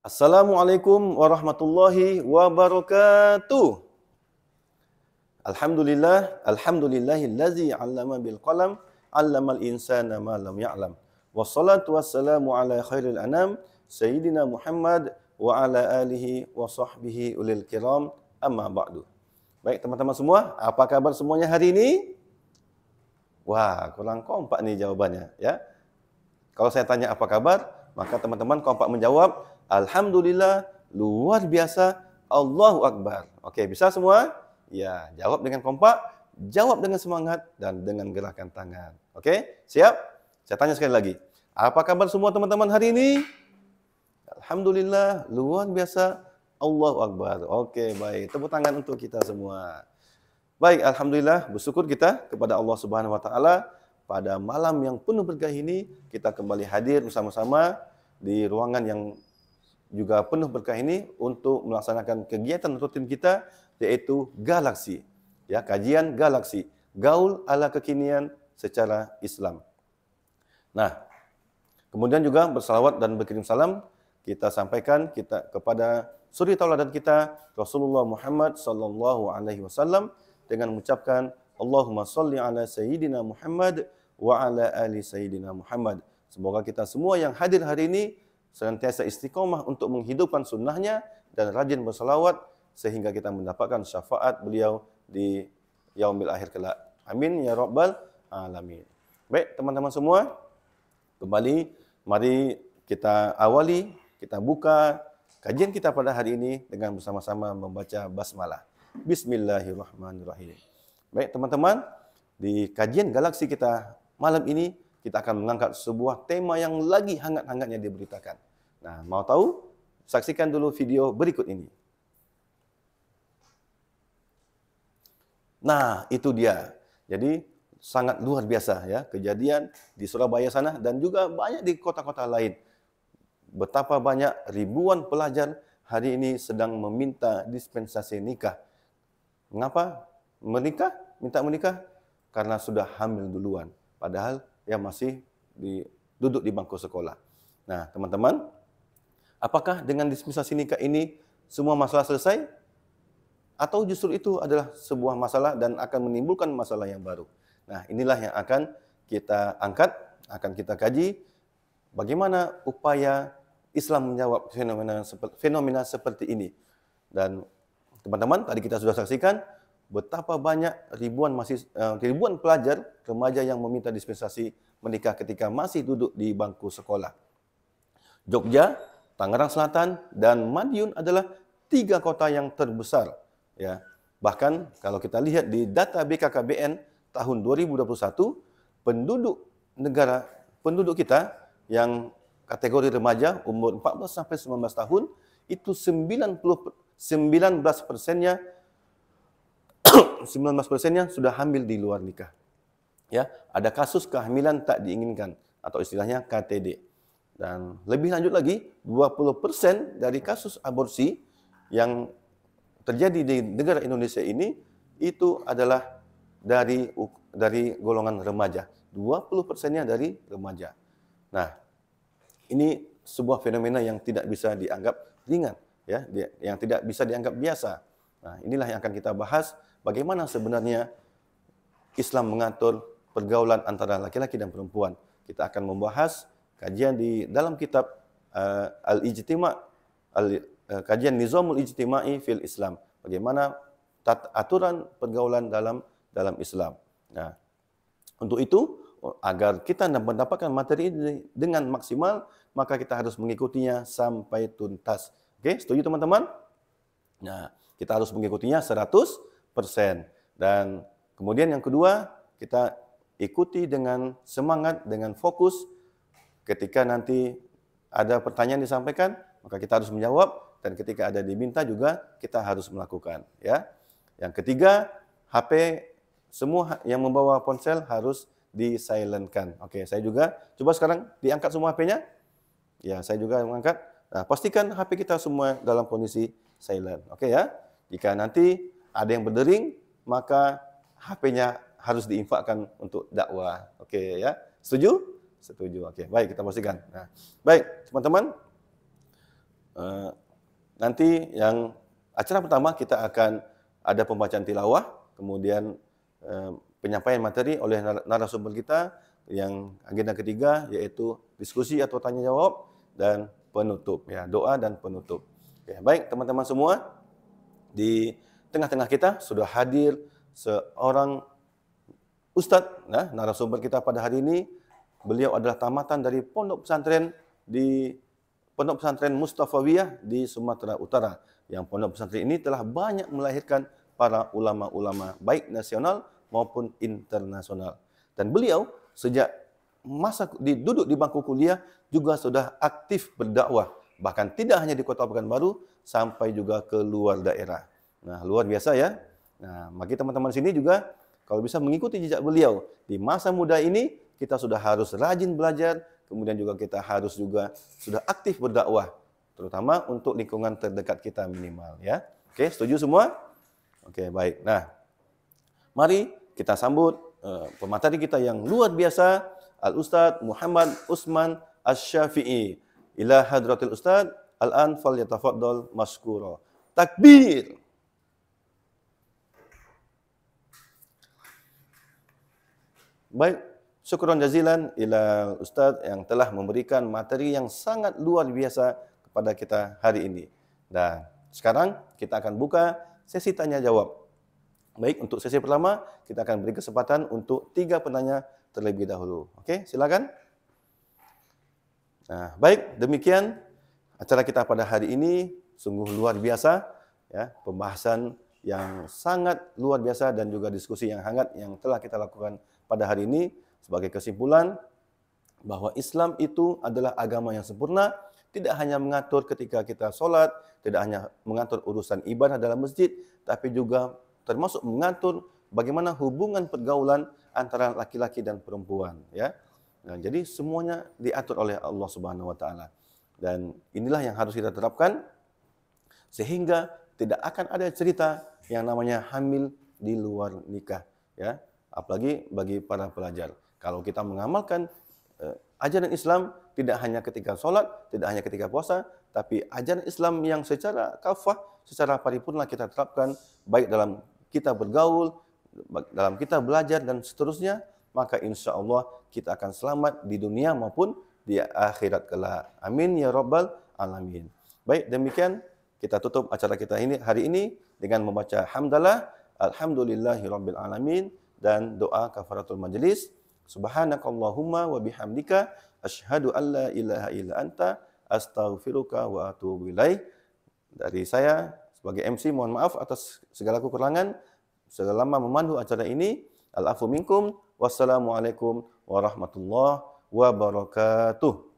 Assalamualaikum warahmatullahi wabarakatuh. Alhamdulillahillazi 'allama bil qalam, 'allamal insana ma lam ya'lam. Wassalatu wassalamu ala khairil anam, sayyidina Muhammad wa ala alihi wa sahbihi ulil kiram, amma ba'du. Baik teman-teman semua, apa kabar semuanya hari ini? Wah, kurang kompak nih jawabannya ya. Kalau saya tanya apa kabar, maka teman-teman kompak menjawab, alhamdulillah, luar biasa, Allahu Akbar. Oke, bisa semua? Ya, jawab dengan kompak, jawab dengan semangat, dan dengan gerakan tangan. Oke, siap? Saya tanya sekali lagi. Apa kabar semua teman-teman hari ini? Alhamdulillah, luar biasa, Allahu Akbar. Oke, baik. Tepuk tangan untuk kita semua. Baik, alhamdulillah, bersyukur kita kepada Allah Subhanahu wa taala pada malam yang penuh berkah ini kita kembali hadir bersama-sama di ruangan yang juga penuh berkah ini untuk melaksanakan kegiatan rutin kita yaitu Galaksi. Ya, kajian Galaksi, gaul ala kekinian secara Islam. Nah, kemudian juga bersalawat dan berkirim salam kita sampaikan kepada suri tauladan kita Rasulullah Muhammad sallallahu alaihi wasallam dengan mengucapkan Allahumma shalli ala sayyidina Muhammad wa ala ali sayyidina Muhammad. Semoga kita semua yang hadir hari ini senantiasa istiqomah untuk menghidupkan sunnahnya dan rajin bersalawat sehingga kita mendapatkan syafaat beliau di yaumil akhir kelak. Amin ya rabbal alamin. Baik teman-teman semua, kembali mari kita awali, kita buka kajian kita pada hari ini dengan bersama-sama membaca basmalah. Bismillahirrahmanirrahim. Baik teman-teman, di kajian Galaksi kita malam ini kita akan mengangkat sebuah tema yang lagi hangat-hangatnya diberitakan. Nah, mau tahu? Saksikan dulu video berikut ini. Nah, itu dia. Jadi, sangat luar biasa ya kejadian di Surabaya sana dan juga banyak di kota-kota lain. Betapa banyak ribuan pelajar hari ini sedang meminta dispensasi nikah. Mengapa menikah? Minta menikah? Karena sudah hamil duluan. Padahal yang masih duduk di bangku sekolah. Nah, teman-teman, apakah dengan dispensasi nikah ini semua masalah selesai? Atau justru itu adalah sebuah masalah dan akan menimbulkan masalah yang baru? Nah, inilah yang akan kita angkat, akan kita kaji. Bagaimana upaya Islam menjawab fenomena seperti ini. Dan teman-teman, tadi kita sudah saksikan betapa banyak ribuan pelajar remaja yang meminta dispensasi menikah ketika masih duduk di bangku sekolah. Jogja, Tangerang Selatan, dan Madiun adalah 3 kota yang terbesar. Ya, bahkan kalau kita lihat di data BKKBN tahun 2021, penduduk kita yang kategori remaja umur 14 sampai 19 tahun itu 19% sudah hamil di luar nikah. Ya, ada kasus kehamilan tak diinginkan atau istilahnya KTD. Dan lebih lanjut lagi, 20% dari kasus aborsi yang terjadi di negara Indonesia ini itu adalah dari golongan remaja. 20%-nya dari remaja. Nah, ini sebuah fenomena yang tidak bisa dianggap ringan, ya, yang tidak bisa dianggap biasa. Nah, inilah yang akan kita bahas, bagaimana sebenarnya Islam mengatur pergaulan antara laki-laki dan perempuan. Kita akan membahas kajian di dalam kitab kajian Nizamul Ijtima'i fil Islam. Bagaimana aturan pergaulan dalam Islam. Nah, untuk itu agar kita mendapatkan materi ini dengan maksimal, maka kita harus mengikutinya sampai tuntas. Oke, setuju teman-teman? Nah, kita harus mengikutinya 100%. Dan kemudian yang kedua, kita ikuti dengan semangat, dengan fokus. Ketika nanti ada pertanyaan disampaikan, maka kita harus menjawab. Dan ketika ada diminta juga, kita harus melakukan. Ya. Yang ketiga, HP, semua yang membawa ponsel harus di-silentkan. Oke, saya juga. Coba sekarang diangkat semua HP-nya. Ya, saya juga mengangkat. Nah, pastikan HP kita semua dalam kondisi silent. Oke ya. Jika nanti ada yang berdering, maka HP-nya harus diinfakkan untuk dakwah. Oke ya. Setuju? Setuju. Oke, baik kita pastikan. Nah, baik, teman-teman. nanti yang acara pertama kita akan ada pembacaan tilawah, kemudian penyampaian materi oleh narasumber kita, yang agenda ketiga yaitu diskusi atau tanya jawab, dan penutup, ya, doa dan penutup. Ya, baik teman-teman semua, di tengah-tengah kita sudah hadir seorang ustadz, nah, narasumber kita pada hari ini. Beliau adalah tamatan dari pondok pesantren di Pondok Pesantren Mustafawiyah di Sumatera Utara. Yang pondok pesantren ini telah banyak melahirkan para ulama-ulama baik nasional maupun internasional. Dan beliau sejak masa duduk di bangku kuliah juga sudah aktif berdakwah, bahkan tidak hanya di Kota Pekanbaru sampai juga ke luar daerah. Nah, luar biasa ya. Nah, bagi teman-teman sini juga kalau bisa mengikuti jejak beliau di masa muda ini, kita sudah harus rajin belajar, kemudian juga kita harus juga sudah aktif berdakwah, terutama untuk lingkungan terdekat kita minimal, ya. Oke, setuju semua? Oke, baik. Nah, mari kita sambut pemateri kita yang luar biasa, Al-Ustadz Muhammad Usman Asy-Syafi'i. Ila hadratil Ustadz, al-an falyatafaddal maskura. Takbir. Baik, syukron jazilan ila Ustadz yang telah memberikan materi yang sangat luar biasa kepada kita hari ini. Dan sekarang kita akan buka sesi tanya jawab. Baik, untuk sesi pertama kita akan beri kesempatan untuk 3 penanya terlebih dahulu. Oke, silakan. Nah, baik, demikian acara kita pada hari ini sungguh luar biasa, ya, pembahasan yang sangat luar biasa dan juga diskusi yang hangat yang telah kita lakukan pada hari ini. Sebagai kesimpulan, bahwa Islam itu adalah agama yang sempurna, tidak hanya mengatur ketika kita sholat, tidak hanya mengatur urusan ibadah dalam masjid, tapi juga termasuk mengatur bagaimana hubungan pergaulan antara laki-laki dan perempuan, ya. Nah, jadi semuanya diatur oleh Allah Subhanahu wa taala. Dan inilah yang harus kita terapkan sehingga tidak akan ada cerita yang namanya hamil di luar nikah, ya. Apalagi bagi para pelajar. Kalau kita mengamalkan ajaran Islam tidak hanya ketika sholat, tidak hanya ketika puasa, tapi ajaran Islam yang secara kafah, secara paripurna kita terapkan, baik dalam kita bergaul, dalam kita belajar dan seterusnya, maka insya Allah kita akan selamat di dunia maupun di akhirat kelak. Amin ya rabbal alamin. Baik, demikian kita tutup acara kita ini hari ini dengan membaca hamdalah, alhamdulillahirabbil alamin, dan doa kafaratul majelis. Subhanakallahumma wa bihamdika asyhadu an la ilaha illa anta astaghfiruka wa atubu ilaih. Dari saya sebagai MC mohon maaf atas segala kekurangan selama memandu acara ini. Al-afu minkum. Wassalamualaikum warahmatullahi wabarakatuh.